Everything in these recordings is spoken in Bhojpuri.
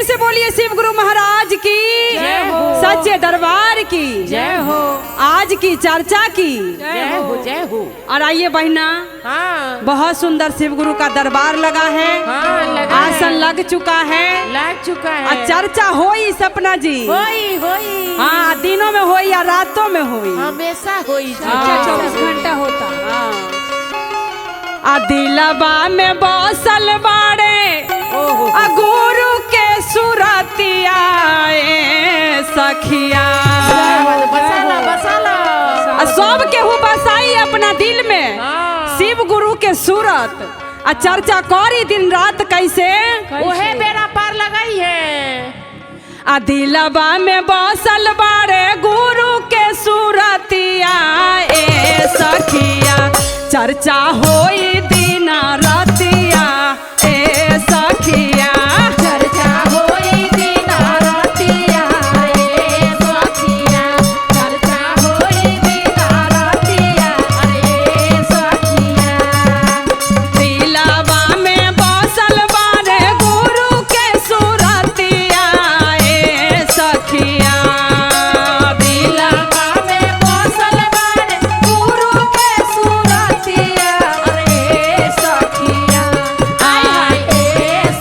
प्रेम से बोलिए शिव गुरु महाराज की जय हो। सच्चे दरबार की जय हो। आज की चर्चा की जय हो जय हो। और आइए बहना, हाँ बहुत सुंदर शिव गुरु का दरबार लगा है। हाँ लगा आसन है। लग चुका है। लग चुका है। और चर्चा होई सपना जी। होई होई। हाँ, दिनों में होई या रातों में होई, हमेशा होई। हाँ। 24 घंटा होता। आ दिलबा में बसल बाड़े ओहो। आ गुरु के सुरतिया ए सखिया। बसाला बसाला। आ सब केहू बसाई अपना दिल में हाँ। शिव गुरु के सूरत। आ चर्चा करी दिन रात कैसे ओहे बेड़ा पार लगाई है। आ दिलबा में बसल बाड़े गुरु के सूरतिया ए सखिया। चर्चा होई दिन रातिया ए सखिया। चर्चा होई दिन रातिया रे सखिया। चर्चा होई दिन रातिया रे सखिया। दिलबा में बसल बाड़े गुरु के सूरतिया ए सखिया। दिलबा में बसल बाड़े गुरु के सूरतिया रे सखिया। हाय हाय ए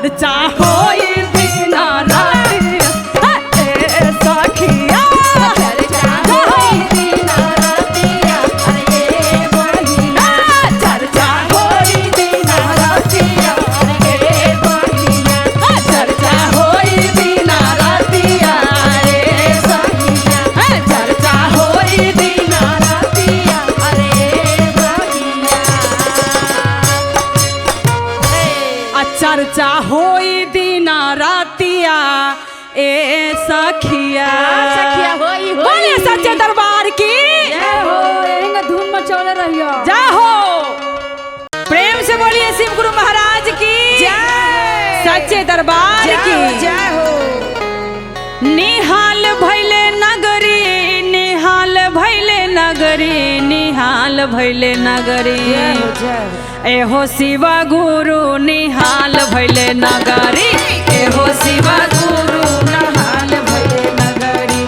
चर्चा होई दिन रातिया ए सखिया चर्चा होई दिन रातिया अरे बहिना चर्चा होई दिन रातिया अरे बहिना चर्चा होई दिन रातिया अरे सखिया चर्चा होई दिन रातिया अरे बहिना चर्चा होई दिन रातिया ए सखिया सखिया होई बोलिए सच्चे दरबार की जय हो एंगा धूम मचौले रहियो जय हो। प्रेम से बोलिए शिव गुरु महाराज की जय सच्चे दरबार की जय हो निहाल भैले नगरी निहाल भैले नगरी निहाल भैले नगरी एहो शिवा गुरु निहाल भैले नगरी एहो शिवा गुरु निहाल भैले नगरी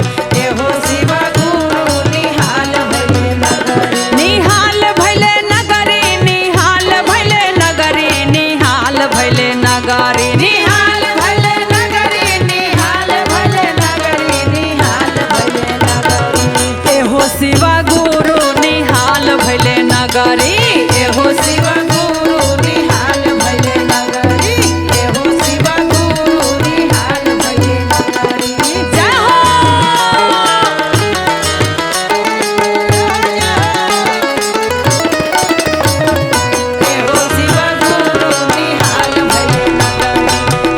एहो शिवा गुरु निहाल भैले नगरी निहाल भैले नगरी निहाल भैले नगरी निहाल भैले नगरी निहाल भैले नगरी निहाल भैले नगरी निहाल भैले नगरी एहो शिवा गुरु निहाल भैले नगरी एहो शिवा गुरु निहाल भैले नगरी एहो शिवा गुरु निहाल भैले नगरी जय हो। एहो शिवा गुरु निहाल भैले नगरी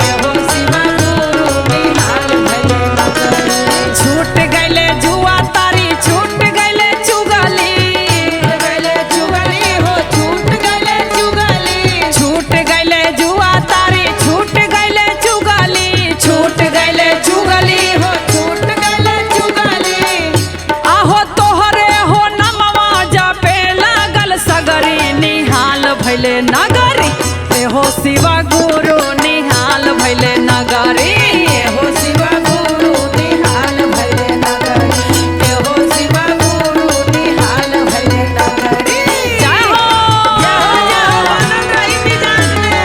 एहो शिवा गुरु निहाल भैले नगरी छूट गइले जुआ तारी छूट गइले चुगली हो छूट गइले चुगली छूट गइले जुआ तारी छूट गइले चुगली छूट गइले चुगली हो छूट गइले चुगली आहो तोहरे हो नमवा जपे लागल सगरी निहाल भैले नगरी एहो शिवा गुरु निहाल भैले नगरी एहो शिवा गुरु निहाल भैले नगरी एहो शिवा गुरु निहाल भैले नगरी जय हो जय हो आनंद रही मिजाज में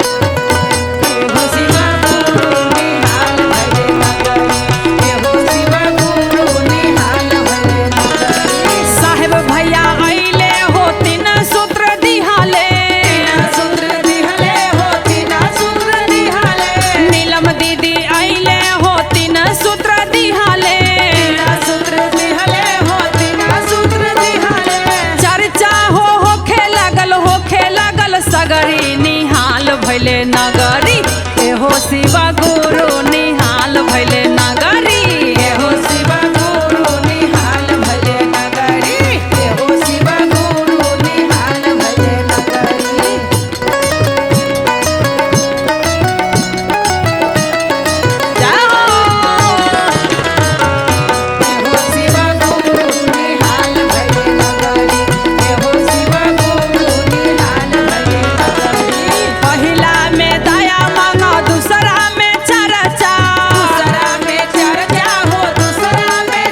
एहो शिवा गुरु निहाल भैले नगरी एहो शिवा गुरु निहाल भैले नगरी साहेब भैया अइले हो तीन सूत्र दिहाले हो तीन सूत्र दिहाले नीलम दीदी अइले हो तीन सूत्र दिहाले हो तीन सूत्र दिहाले चर्चा होखे लागल सगरी निहाल भैले नगरी एहो शिवा गुरु निहाल भैले नगरी एहो शिवा गुरु निहाल भैले नगरी एहो शिवा गुरु निहाल भैले नगरी जय हो। एहो शिवा गुरु निहाल भैले नगरी एहो शिवा गुरु निहाल भैले नगरी पहिला में दया मांगा दूसरा में चर्चा हो दूसरा में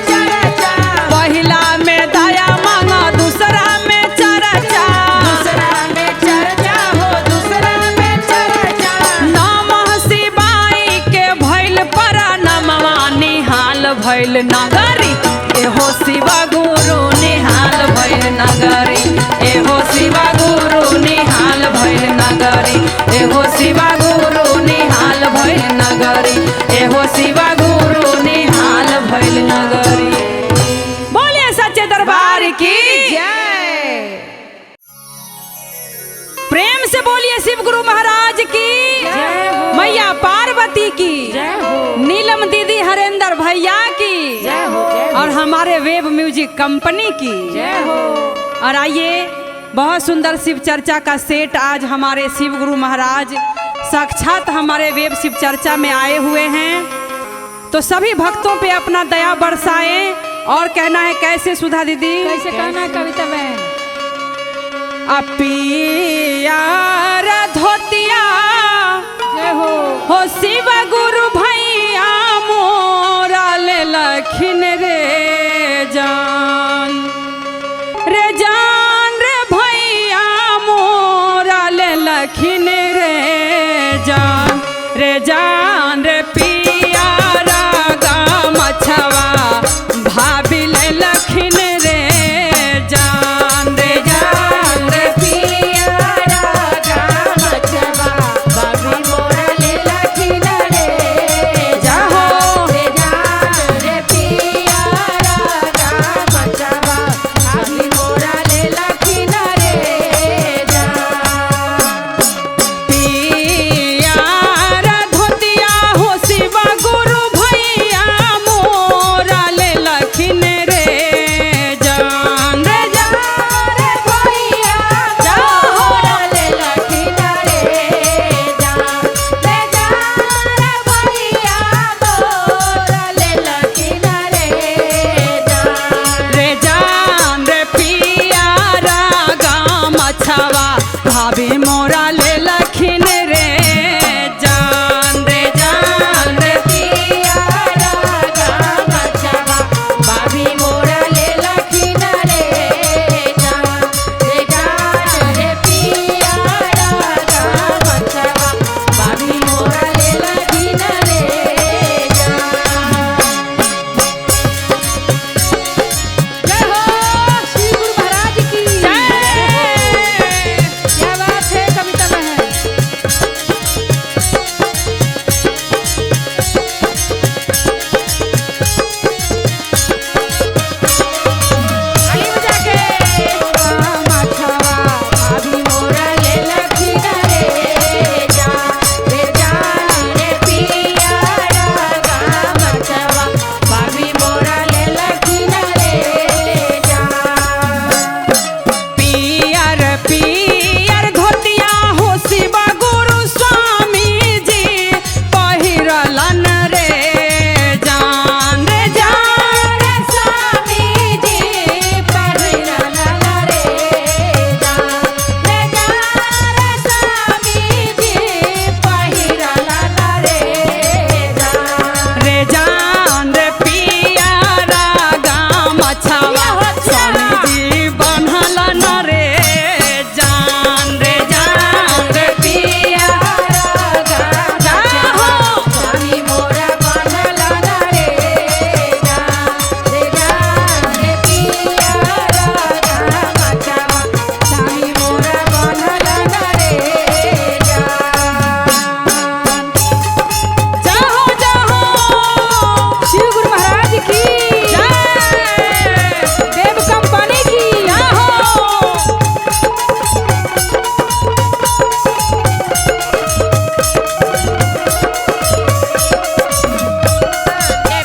चर्चा पहिला में दया मांगा दूसरा में चर्चा हो दूसरा में चर्चा नमः शिवाय के भैल पर नमवा निहाल भैल नगरी एहो शिवा गुरु निहाल भैल नगरी एहो शिवा गुरु निहाल भैल नगरी एहो शिवा गुरु निहाल भैल नगरी एहो शिवा गुरु निहाल भैल नगरी। बोलिए सच्चे दरबार की जय प्रेम से बोलिए शिव गुरु महाराज की जय हो। मैया पार्वती की जय हो नीलम दीदी हरेंद्र भैया की जय हो और हमारे वेब म्यूजिक कंपनी की जय हो और आइए बहुत सुंदर शिव चर्चा का सेट आज हमारे शिव गुरु महाराज साक्षात हमारे वेब शिव चर्चा में आए हुए हैं, तो सभी भक्तों पे अपना दया बरसाएं। और कहना है कैसे सुधा दीदी? कैसे कहना है कविता बहन? अपिया धोतिया जय हो शिव गुरु भैया मोरा ले लखिन रे जान रे भैया भाभी मोरा ले लखिन रे जान रे जान रे पिया रागा मचवा भाभी मोरा ले लखिन रे जान रे पिया रागा मचवा भाभी मोरा ले लखिन रे जान। जय हो श्री गुरु महाराज की जय। क्या बात है कविता बहन। ताली बजा के मछवा भाभी मोरा ले लखिन रे जान रे पिया रागा मछवा भाभी मोरा ले लखिन रे जान। पियर पियर धोतिया हो शिव गुरु स्वामी जी पहिरलन रे जान रे जान रे स्वामी जी पहिरलन रे जान रे स्वामी जी पहिरलन रे जान। रे जान रे पिया रागा मछवा स्वामी जी बनहलन रे जान रे पिया रागा जाहो। स्वामी मोरा बनलन रे जान रे पिया रागा मचवा स्वामी मोरा बनलन रे जान। जाहो जाहो शिव गुरु महाराज की जय देव कंपनी की जाहो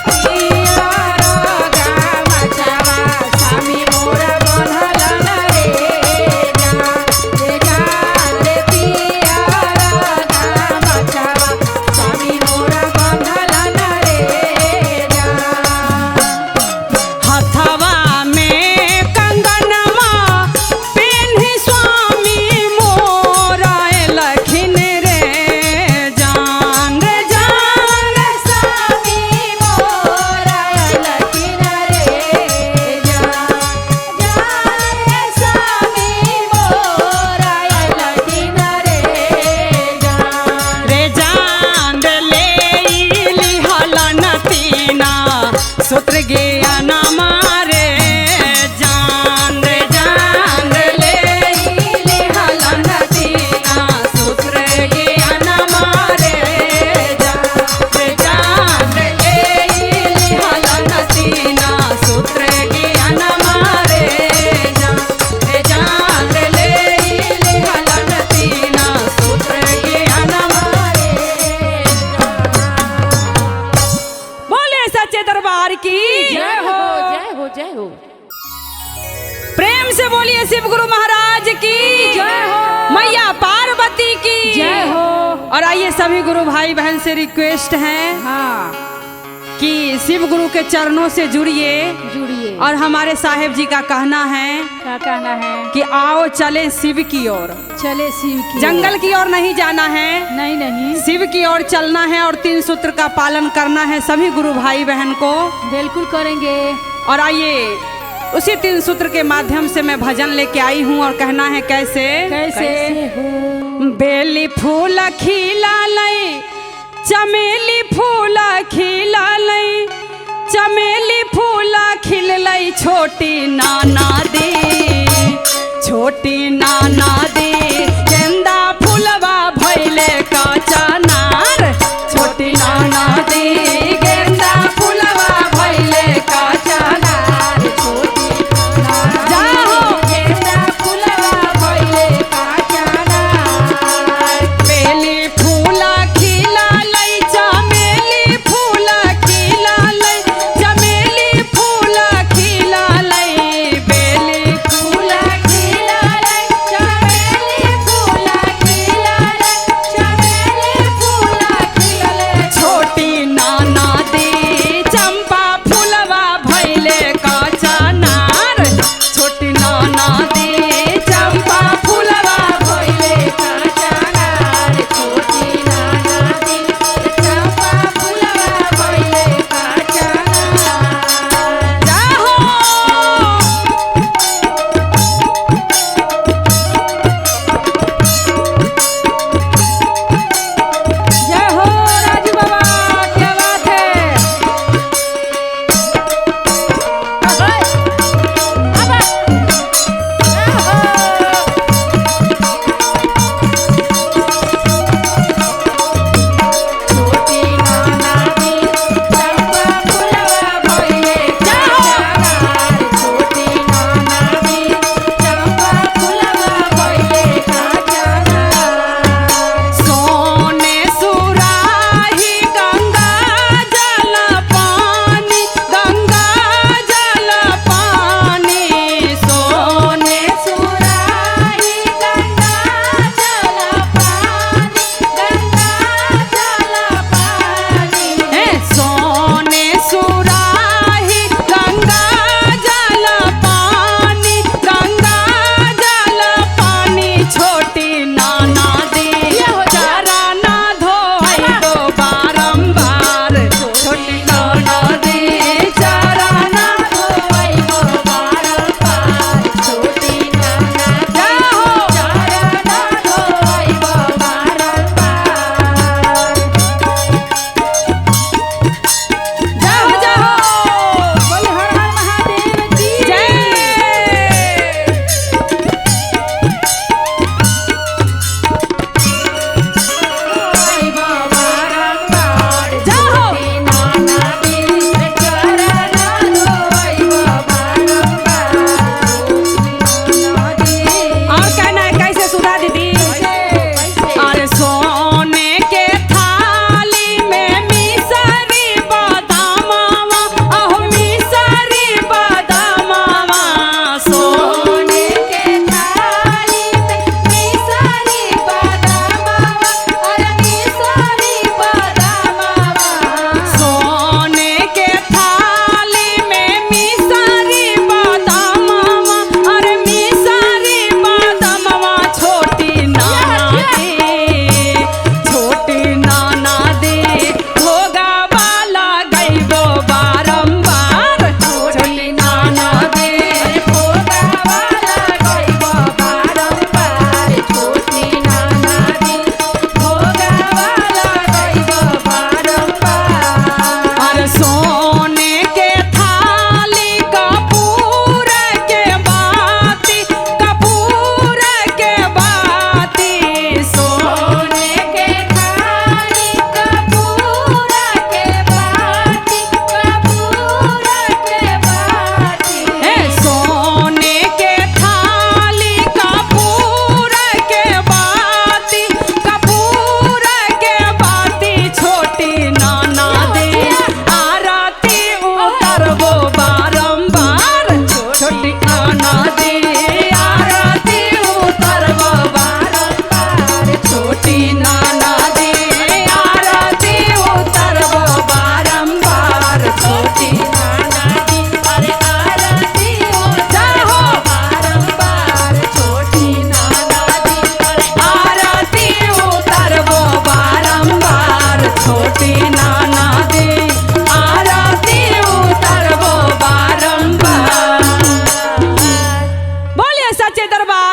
पिया रागा मचवा स्वामी मोरा बनलन रे जान रे पिया रागा मचवा स्वामी मोरा बनलन रे जान। हथवा में कंगनवा पेन्ही स्वामी मोरा लखिन रे जान रे स्वामी मोरा लखिन रे जान स्वामी मोरा लखिन रे जान। रे जान ले लिहलन तीना सूत्र ज्ञान मारे जान ले लिहलन तीना सूत्र ज्ञान मारे जान ले लिहलन तीना सूत्र ज्ञान मारे जान ले लिहलन तीना सूत्र ज्ञान मारे। बोले सच्चे दरबार की जय हो जय हो जय हो। प्रेम से बोलिए शिव गुरु महाराज की जय हो। मैया पार्वती की जय हो। और आइए सभी गुरु भाई बहन से रिक्वेस्ट है हाँ कि शिव गुरु के चरणों से जुड़िए जुड़िए। और हमारे साहेब जी का कहना है क्या कहना है कि आओ चले शिव की ओर, चले शिव की जंगल की ओर नहीं जाना है, नहीं नहीं शिव की ओर चलना है और 3 सूत्र का पालन करना है सभी गुरु भाई बहन को। बिल्कुल करेंगे। और आइए उसी 3 सूत्र के माध्यम से मैं भजन लेके आई हूँ और कहना है कैसे कैसे हो बेली फूल खिला लई चमेली फूल खिला लई चमेली फूल खिल लई छोटी नाना दी गेंदा फूलवा भैले का चनार छोटी नाना दी गेंदा फूलवा भैले का चनार जाहो गेंदा फूलवा भइले का चनार। बेली फूल खिला लई चमेली फूल खिला लई चमेली फूल खिला लई बेली फूल खिला रे चमेली फूल खिला रे चमेली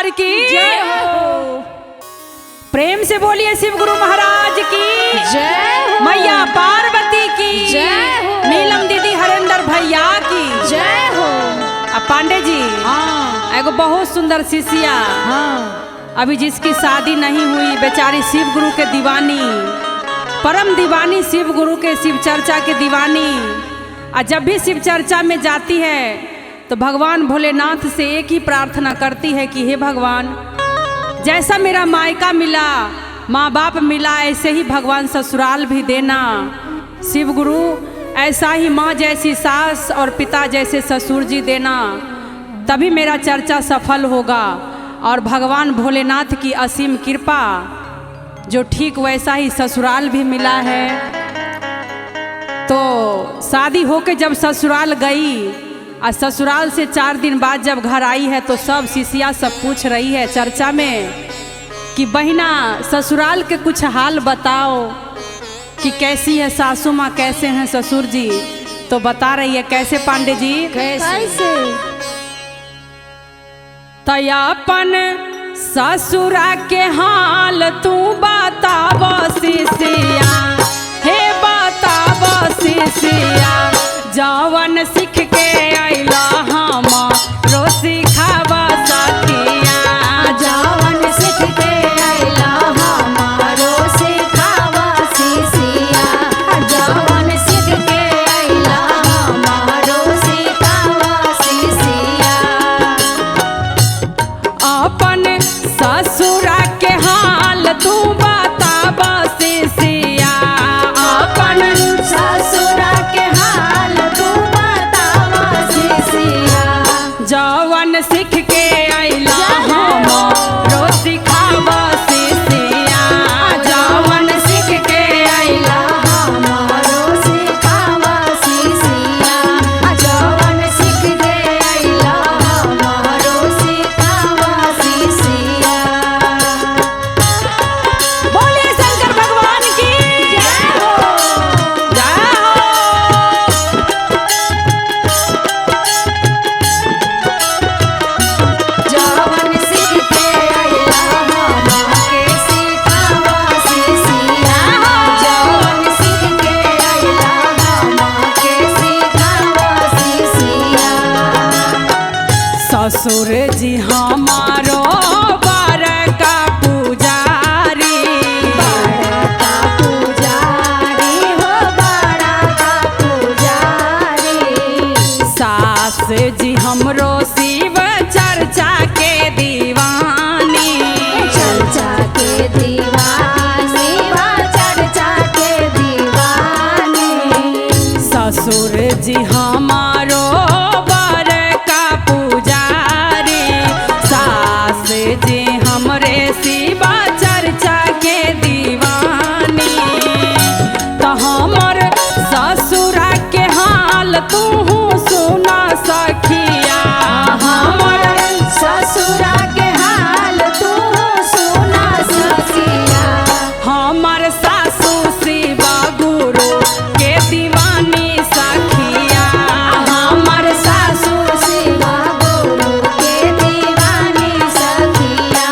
दरबार की जय हो। प्रेम से बोलिए शिव गुरु महाराज की जय हो। मैया पार्वती की जय हो। नीलम दीदी हरेंद्र भैया की जय हो। अब पांडे जी हाँ एगो बहुत सुंदर शिष्या हाँ अभी जिसकी शादी नहीं हुई, बेचारी शिव गुरु के दीवानी, परम दीवानी, शिव गुरु के शिव चर्चा के दीवानी। और जब भी शिव चर्चा में जाती है तो भगवान भोलेनाथ से एक ही प्रार्थना करती है कि हे भगवान, जैसा मेरा मायका मिला, माँ बाप मिला, ऐसे ही भगवान ससुराल भी देना। शिव गुरु ऐसा ही माँ जैसी सास और पिता जैसे ससुर जी देना, तभी मेरा चर्चा सफल होगा। और भगवान भोलेनाथ की असीम कृपा, जो ठीक वैसा ही ससुराल भी मिला है। तो शादी होके जब ससुराल गई और ससुराल से 4 दिन बाद जब घर आई है तो सब शिष्या सब पूछ रही है चर्चा में कि बहिना ससुराल के कुछ हाल बताओ कि कैसी है सासू माँ, कैसे हैं ससुर जी। तो बता रही है कैसे पांडे जी, कैसे तयापन ससुरा के हाल तू बताव शिष्या, हे बताव शिष्या, जवन सीख के अइला हमारो सिखाव सखिया, जवन सीख के अइला हमारो सिखाव शिष्या, जवन सीख के अइला हमारो सिखाव शिष्या। अपन ससुरा के हाल तू बताव शिष्या, अपन ससुरा के हाल तू बताव शिष्या, जवन सीख के अइला हमारो सिखाव शिष्या, जवन सीख के अइला हमारो सिखाव शिष्या, जवन सीख के अइला हमारो सिखाव शिष्या। बोलिए शंकर भगवान की जय हो। जय हो। जवन सीख के अइला हमाके सिखाव शिष्या, जवन सीख के अइला हमाके सिखाव शिष्या। ससुर जी हमारो बड़का पुजारी, बड़का पुजारी हो, बड़का पुजारी। सास जी हमरो शिव चर्चा के दीवानी, चर्चा के दीवानी, चर्चा के दीवानी। ससुर जी हमारो बड़का पुजारी, सास जी हमरे शिव चर्चा के दीवानी। तो हमर ससुरा के हाल तू सुना सखिया, हमर ससुरा के हाल तू सुना सखिया, हमर सासू शिव गुरु के दीवानी सखिया, हमर सासू शिव गुरु के दीवानी सखिया,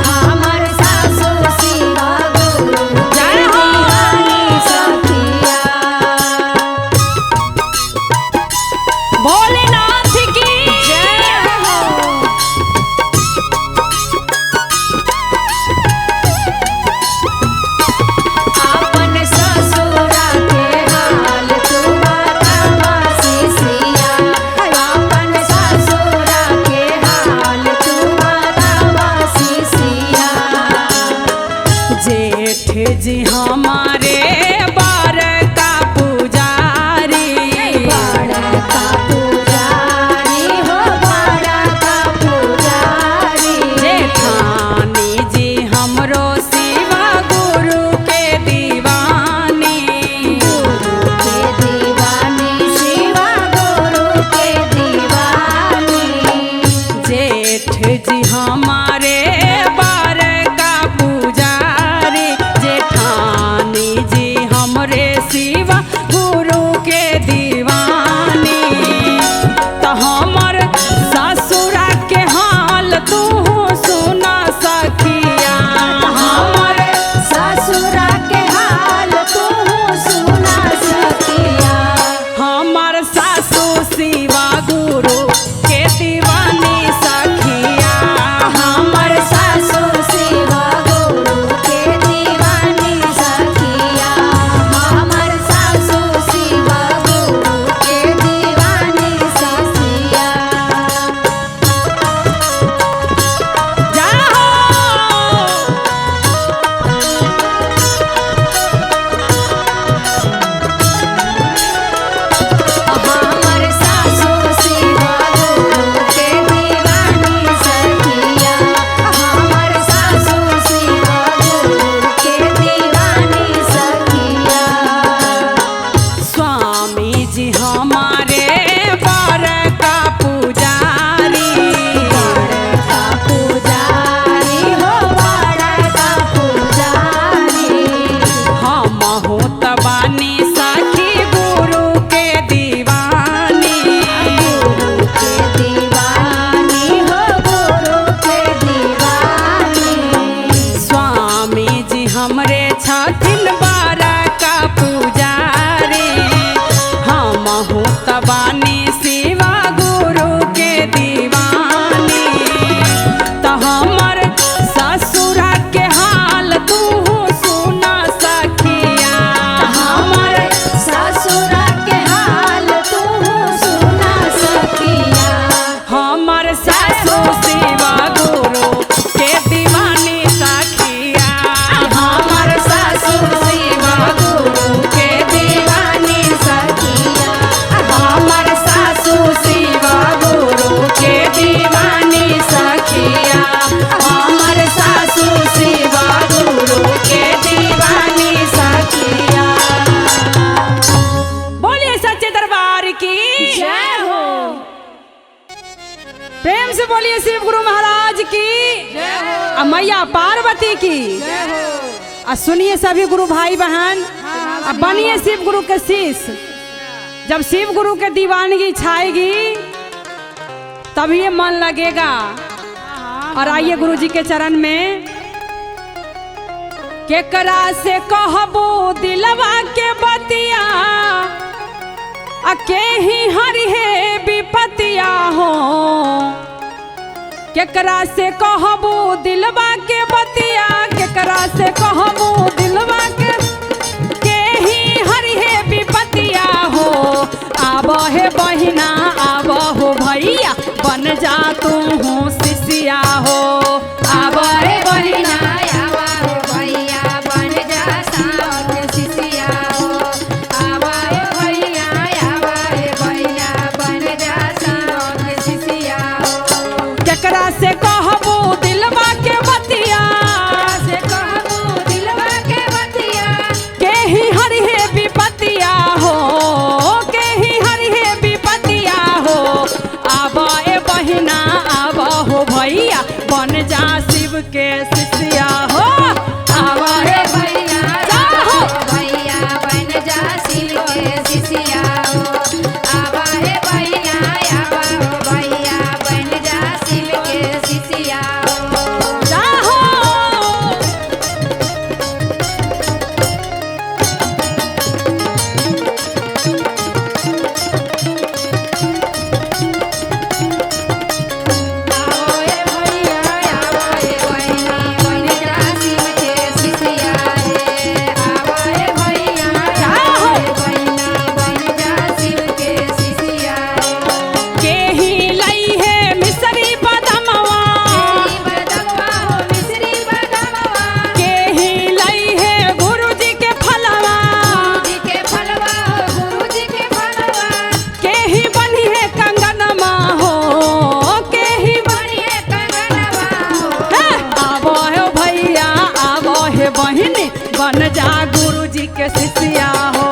हमर सासू शिव गुरु के जय हो। दीवानी सखिया। भोलेनाथ की जय हो। अपन ससुरा के हाल तू बताव शिष्या, अपन ससुरा के हाल तू बताव शिष्या। जेठ जी हमारे बड़का पुजारी, बड़का पुजारी हो, बड़का पुजारी। जेठानी जी हमरो शिव गुरु के दीवानी, गुरु के दीवानी, शिव गुरु के दीवानी। जेठ जी हमारे बड़का पुजारी, जेठानी मैया पार्वती की। और सुनिए सभी गुरु भाई बहन, अब बनिए शिव गुरु के शिष्य। जब शिव गुरु के दीवानगी छाएगी तभी ये मन लगेगा। और आइए गुरु जी के चरण में। केकरा से कहबो दिलवा के बतिया, के ही हरि है विपतिया हो। केकरा से कहबो दिलवा के बतिया, केकरा से कहबो दिलवा के ही हरि है विपतिया हो। आब हे बहिना आब हो भैया, बन जा तू हूँ शिष्या हो। आब हे बहिना से कहबो दिलवा के बतिया, से कहबो दिलवा के बतिया, के ही हरि है विपतिया हो, के ही हरि है विपतिया हो। आब ए बहिना आब हो भैया, बन जा शिव के शिष्या हो। आब ए भैया जाहो भैया, बन जा शिव के शिष्या हो। आब ए भैया आब हो भैया, बन जा शिव के शिष्या हो। जाहो बहिनी, बन जा गुरु जी के शिष्या हो।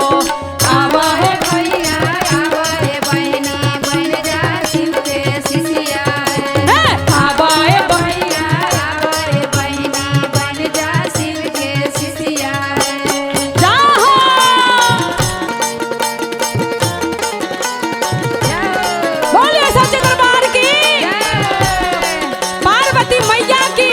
आब हे भैया आब हे बहिनी, बन जा शिव के शिष्या हो। आब हे भैया आब हे बहिनी, बन जा शिव के शिष्या हो। जाहो बोलिए सच्चे दरबार की, पार्वती मैया की।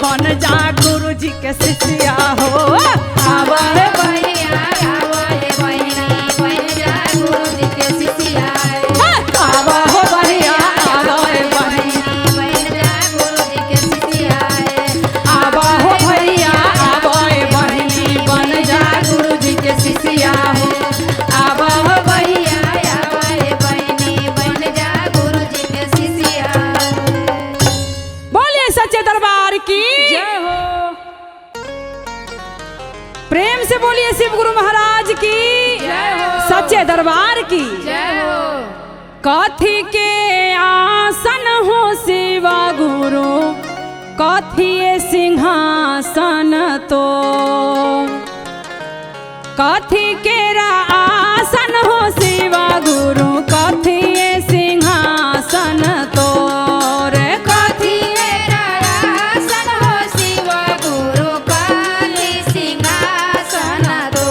बन जा गुरु जी के शिष्या हो। आब हे भैया आब हे बहिनी, बन जा गुरु जी के शिष्या हो। आब हो भैया आब हे बहिनी, बन जा गुरु जी के शिष्या हो। आब हो भैया आब हे बहिनी, बन जा गुरु जी के शिष्या हो। आब हो भैया आब हे बहिनी, बन जा गुरु जी के शिष्या हो। बोलिए सच्चे दरबार की जय हो। प्रेम से बोलिए शिव गुरु महाराज की जय हो। सच्चे दरबार की जय हो। कथी के आसन हो शिव गुरु, कथी सिंहासन तो। कथी के आसन हो शिव गुरु, कथी सिंहासन तो। रे कथी आसन हो शिव गुरु, कथी सिंहासन तो।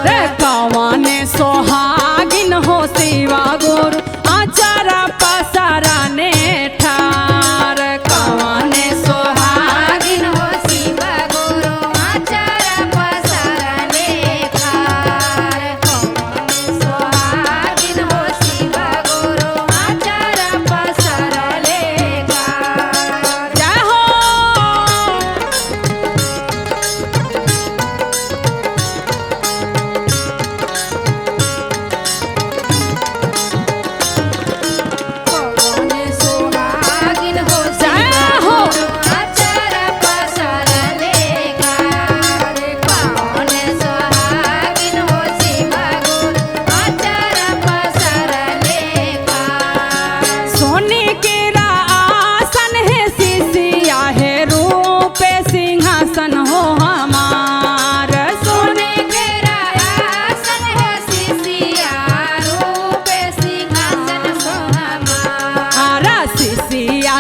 रे कवन सोहागिन हो शिव गुरु, आचारा पसारा ने ठार। कवन सोहागिन हो शिव गुरु, आचारा पसारा ने ठार। कवन सोहागिन हो शिव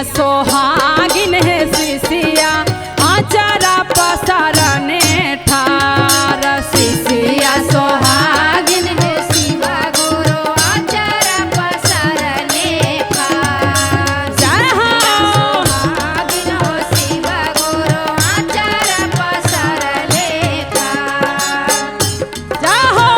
सोहागिन है शिशिया आचारा पसारने ठार शिशिया सोहागिन है शिवा गुरु आचार पसारने ठार। जय हो सोहागिन हो शिवा गुरु आचार पसारने ठार। जय हो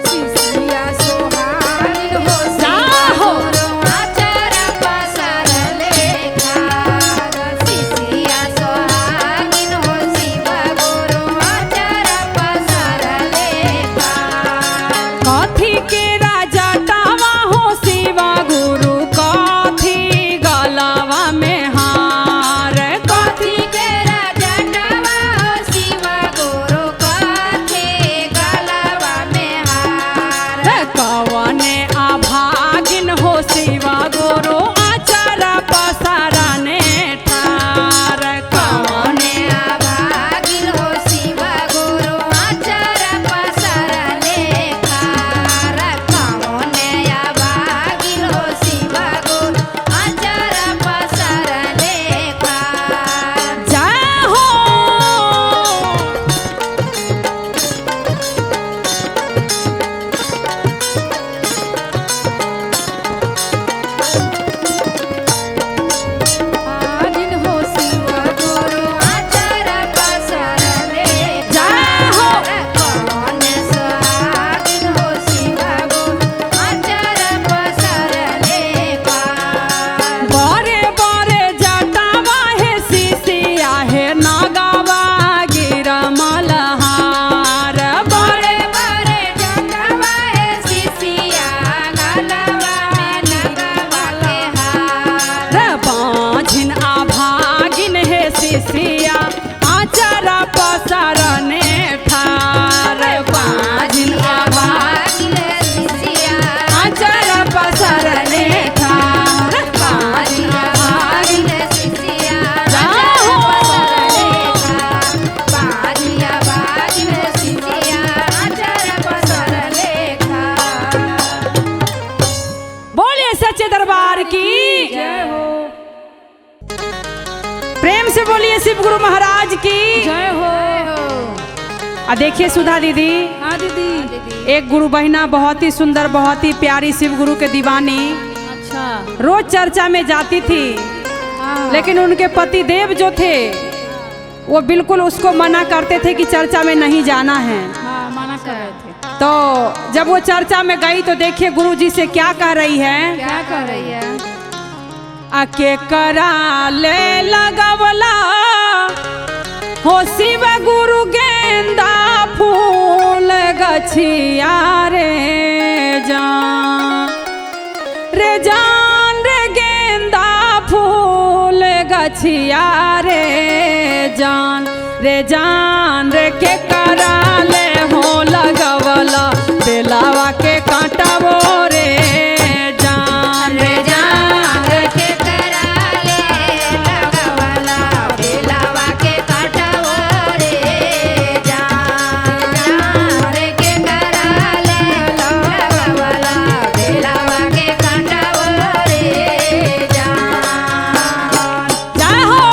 शिशिया सोहागिन हो जय हो गुरु आचार पसारने ठार। शिशिया सोहागिन हो शिवा गुरु आचार पसारने ठार। कथी के राजा टावा हो शिवा गुरु कथी गलवा में हार कथी के राजा टावा हो शिवा गुरु कथी गलवा में हार। कवने अभागिन हो शिवा गुरु आचारा पसारने ठार कवने अभागिन हो शिवा गुरु आचार पसारने ठार। कवने अभागिन हो शिवा गुरु आचार पसारने ठार। जय हो आगिन हो शिवा गुरु आचार पसारने जय हो कवने सोहागिन हो शिवा गुरु आचार पसारने ठार। बरे बरे जटावा है शिशिया है नागावा गिरमलहार बड़े बड़े जटावा है शिशिया गलवा में नगवा के हार। बाझिन अभागिन है शिशिया आचारा पसारने ठार बाझिन अभागिन शिशिया आचारा पसारने ठार बाजिन अभागिन शिशिया जाओ। पसारने ठार। बाजिन अभागिन शिशिया आचार पसारने ठार। बोलिए सच्चे दरबार की जय हो प्रेम से बोलिए शिव गुरु महाराज की जय हो। देखिए सुधा दीदी हाँ दीदी। एक गुरु बहिना बहुत ही सुंदर बहुत ही प्यारी शिव गुरु के दीवानी अच्छा रोज चर्चा में जाती थी हाँ। लेकिन उनके पति देव जो थे वो बिल्कुल उसको मना करते थे कि चर्चा में नहीं जाना है। हाँ मना कर रहे थे। तो जब वो चर्चा में गई तो देखिए गुरुजी से क्या कह रही है क्या कर रही है। आके करा ले लगवला हो शिव गुरु गेंदा फूल गछिया रे जान रे गेंदा फूल गछिया रे जान रे के करा ले हो लगवला बेलावा के कांटावो रे जान रे जान के कराले लगवला बेलावा के काटवो रे जान। रे के कराले लगवला बेलावा के काटवो रे जान। जय हो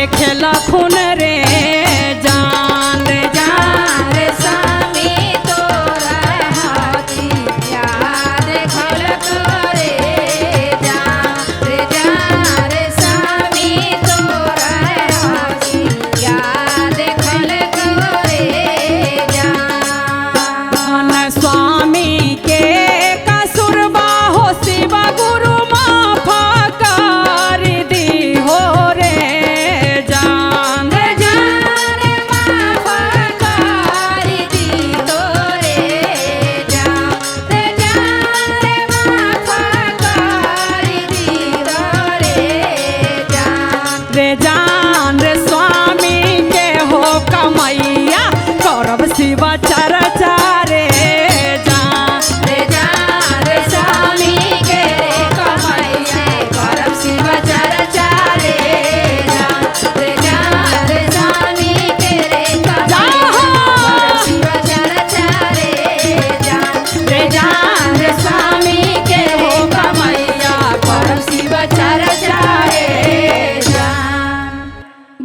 देखे लखुन रे जान रे जान रे स्वामी तोरा हाथी याद खल करे रे स्वामी तोरा हाथी याद खल करे धन स्वामी के कसुरबा हो शिव गुरु माफ कर दी हो रे जान रे माफ कर दी तोरे माफ कर दी तोरे रे जान रे स्वामी के हो कमैया करब शिव चर्चा रे जान रे स्वामी के रे कमैया करब शिव चर्चा रे स्वामी के रे कमैया करब शिव चर्चा रे जान रे स्वामी के हो कमैया करब शिव चर्चा रे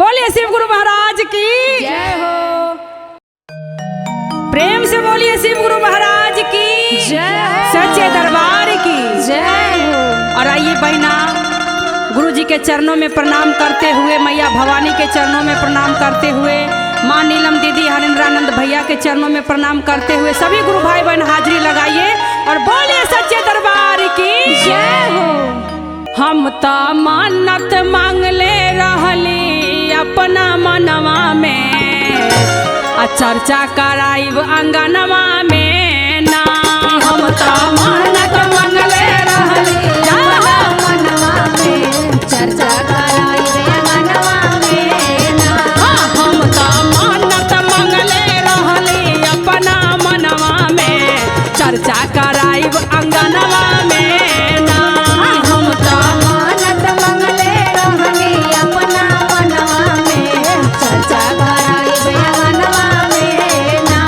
बोलिए शिव गुरु महाराज की जय हो प्रेम से बोलिए शिव गुरु महाराज की जय हो। सच्चे दरबार की जय हो। और आइए बहना गुरु जी के चरणों में प्रणाम करते हुए मैया भवानी के चरणों में प्रणाम करते हुए माँ नीलम दीदी हरेंद्रानंद भैया के चरणों में प्रणाम करते हुए सभी गुरु भाई बहन हाजिरी लगाइए और बोलिए सच्चे दरबार की जय हो। हम तो मन्नत मांगले रहली अपना मनवा में आ चर्चा कराइब अंगनवा में ना हम तो मन्नत मांगले रहली मनवा में चर्चा कराई रे मनवा में ना हम तो मन्नत मांगले रहली अपना मनवा में चर्चा कराइब अंगनवा में ना हम तो मानत मंगले रहनी अपना मनवा में चर्चा कराई रे मनवा में ना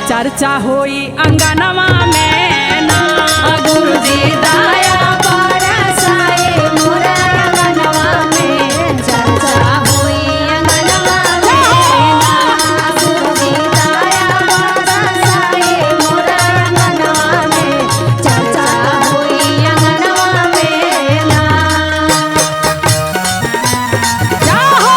चर्चा होई अंगनवा में ना गुरुजी दाया बरसाए मोरा अंगनवा में चर्चा हुई अंगनवा में ना गुरुजी दाया बरसाए मोरा अंगनवा में चर्चा हुई अंगनवा में ना जाहो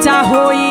चर्चा होई